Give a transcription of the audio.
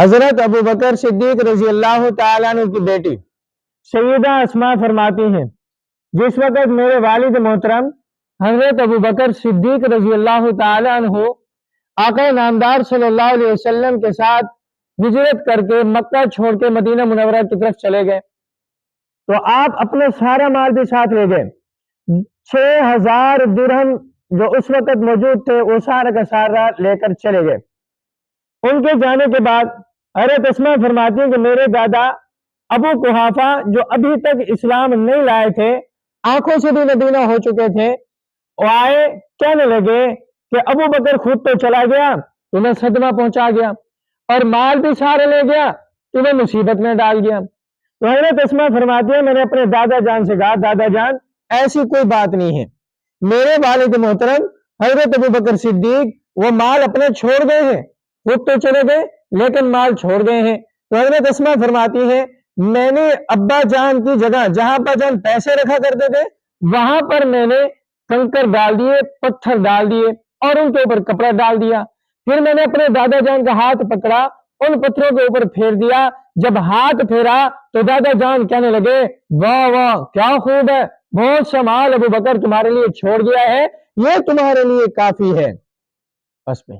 حضرت ابو بکر صدیق رضی اللہ تعالیٰ عنہ کی بیٹی سیدہ اسماء فرماتی ہیں، جس وقت میرے والد محترم حضرت ابو بکر صدیق رضی اللہ تعالیٰ عنہ آقا نامدار صلی اللہ علیہ وسلم کے ساتھ ہجرت کر کے مکہ چھوڑ کے مدینہ منورہ کی طرف چلے گئے، تو آپ اپنا سارا مال بھی ساتھ لے گئے۔ 6000 درہم جو اس وقت موجود تھے وہ سارا کا سارا لے کر چلے گئے۔ ان کے جانے کے بعد حضرت اسماء فرماتی ہیں کہ میرے دادا ابو قحافہ جو ابھی تک اسلام نہیں لائے تھے، آنکھوں سے بھی مدینہ ہو چکے تھے، وہ آئے کہنے لگے کہ ابو بکر خود تو چلا گیا، تمہیں صدمہ پہنچا گیا، اور مال بھی سارے لے گیا، تمہیں مصیبت میں ڈال گیا۔ تو حضرت اسماء فرماتی ہیں میں نے اپنے دادا جان سے کہا، دادا جان ایسی کوئی بات نہیں ہے، میرے والد محترم حضرت ابو بکر صدیق وہ مال اپنے چھوڑ گئے ہیں، خود تو چلے گئے لیکن مال چھوڑ گئے ہیں۔ تو حضرت اسماء فرماتی ہیں میں نے ابا جان کی جگہ جہاں ابا جان پیسے رکھا کرتے تھے وہاں پر میں نے کنکر ڈال دیے، پتھر ڈال دیے اور ان کے اوپر کپڑا ڈال دیا، پھر میں نے اپنے دادا جان کا ہاتھ پکڑا، ان پتھروں کے اوپر پھیر دیا، جب ہاتھ پھیرا تو دادا جان کہنے لگے واہ واہ کیا خوب ہے، بہت سا مال ابو بکر تمہارے لیے چھوڑ گیا ہے، یہ تمہارے لیے کافی ہے۔ بس میں